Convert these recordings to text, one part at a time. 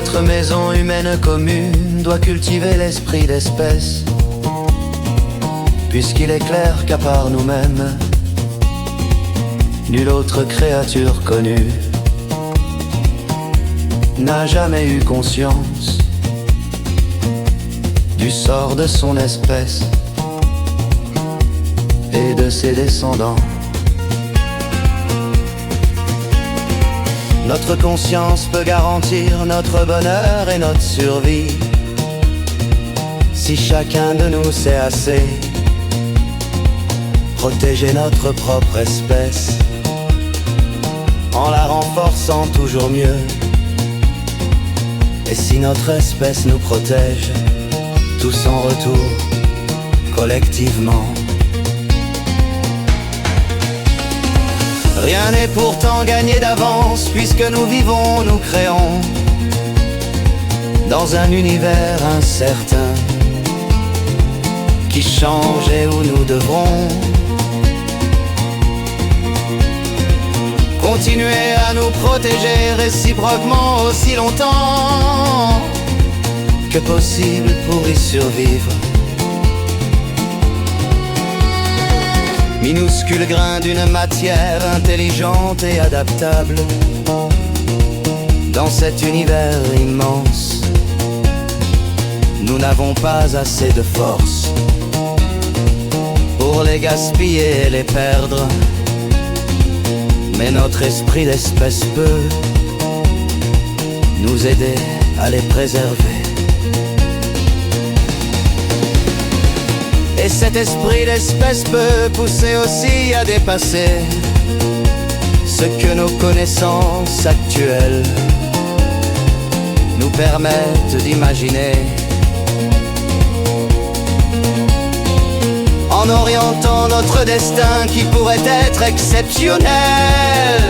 Notre maison humaine commune doit cultiver l'esprit d'espèce, puisqu'il est clair qu'à part nous-mêmes, nulle autre créature connue n'a jamais eu conscience du sort de son espèce et de ses descendants. Notre conscience peut garantir notre bonheur et notre survie, si chacun de nous sait assez protéger notre propre espèce, en la renforçant toujours mieux. Et si notre espèce nous protège, tous en retour, collectivement. Rien n'est pourtant gagné d'avance, puisque nous vivons, nous créons dans un univers incertain qui change et où nous devrons continuer à nous protéger réciproquement aussi longtemps que possible pour y survivre. Minuscule grain d'une matière intelligente et adaptable dans cet univers immense, nous n'avons pas assez de force pour les gaspiller et les perdre, mais notre esprit d'espèce peut nous aider à les préserver. Et cet esprit d'espèce peut pousser aussi à dépasser ce que nos connaissances actuelles nous permettent d'imaginer, en orientant notre destin qui pourrait être exceptionnel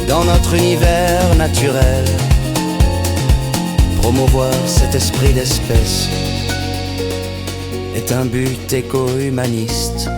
dans notre univers naturel. Promouvoir cet esprit d'espèce est un but éco-humaniste.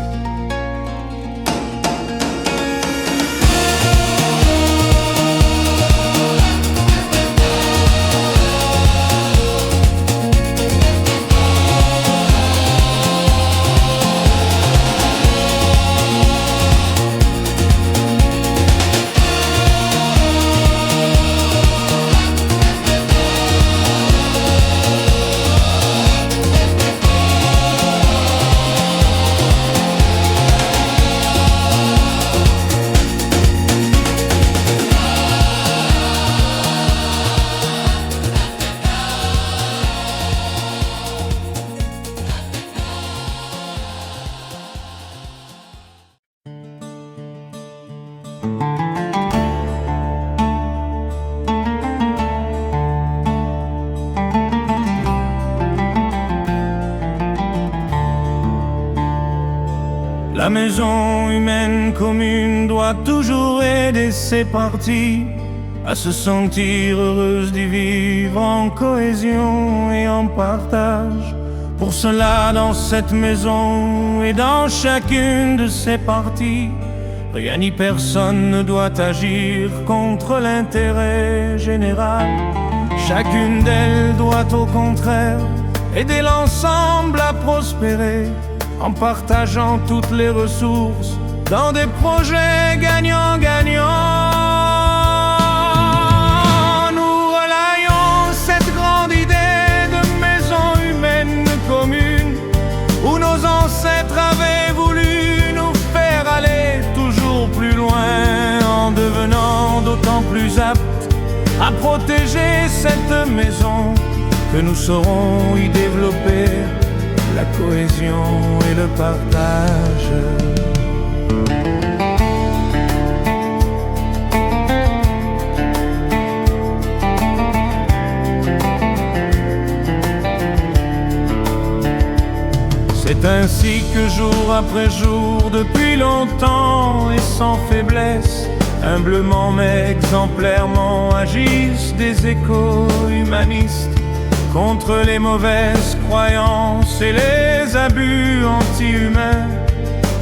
La maison humaine commune doit toujours aider ses parties à se sentir heureuses d'y vivre en cohésion et en partage. Pour cela, dans cette maison et dans chacune de ses parties, rien ni personne ne doit agir contre l'intérêt général. Chacune d'elles doit au contraire aider l'ensemble à prospérer, en partageant toutes les ressources dans des projets gagnants-gagnants. Nous relayons cette grande idée de maison humaine commune, où nos ancêtres avaient voulu nous faire aller toujours plus loin, en devenant d'autant plus aptes à protéger cette maison que nous saurons y développer la cohésion et le partage. C'est ainsi que jour après jour, depuis longtemps et sans faiblesse, humblement mais exemplairement agissent des éco-humanistes contre les mauvaises croyances et les abus anti-humains.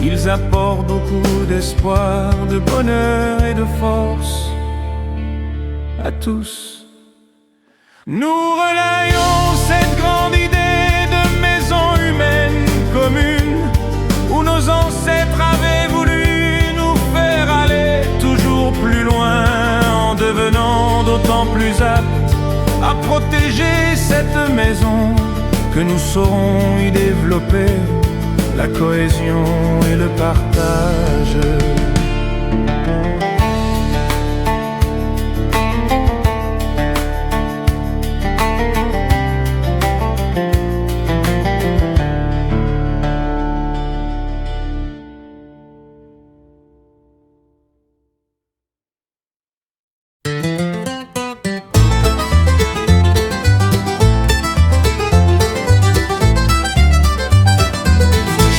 Ils apportent beaucoup d'espoir, de bonheur et de force à tous Nous relayons cette grande idée de maison humaine commune, où nos ancêtres avaient voulu nous faire aller toujours plus loin, en devenant d'autant plus aptes à protéger cette maison, que nous saurons y développer la cohésion et le partage.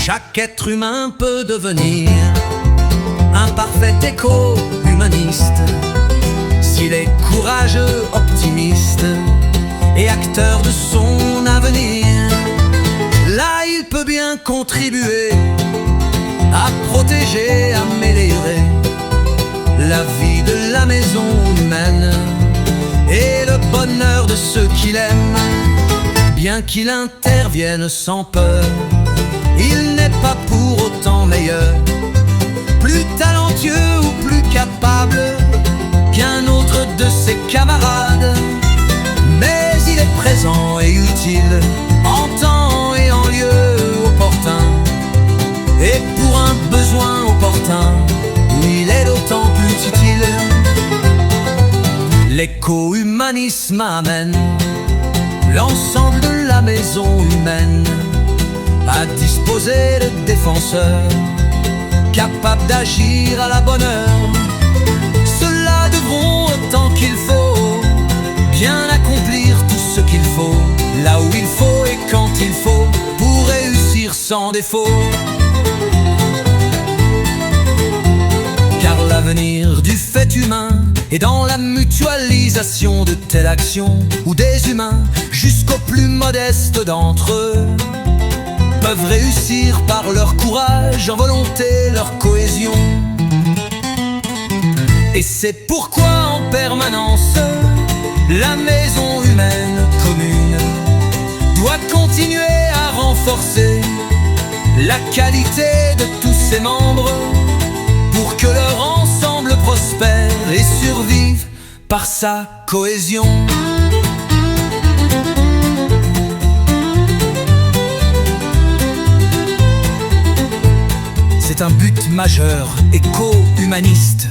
Chaque être humain peut devenir un parfait éco-humaniste s'il est courageux, optimiste et acteur de son avenir. Là, il peut bien contribuer à protéger, améliorer la vie de la maison humaine et le bonheur de ceux qu'il aime. Bien qu'il intervienne sans peur, il n'est pas pour autant meilleur, plus talentueux ou plus capable qu'un autre de ses camarades. Mais il est présent et utile en temps et en lieu opportun, et pour un besoin opportun, il est d'autant plus utile. L'éco-humanisme amène l'ensemble de la maison humaine à disposer de défenseurs capables d'agir à la bonne heure. Ceux-là devront, autant qu'il faut, bien accomplir tout ce qu'il faut, là où il faut et quand il faut, pour réussir sans défaut. Car l'avenir du fait humain est dans la mutualisation de telle action, où des humains, jusqu'aux plus modestes d'entre eux, peuvent réussir par leur courage, en volonté, leur cohésion. Et c'est pourquoi en permanence la maison humaine commune doit continuer à renforcer la qualité de tous ses membres, pour que leur ensemble prospère et survive par sa cohésion. C'est un but majeur éco-humaniste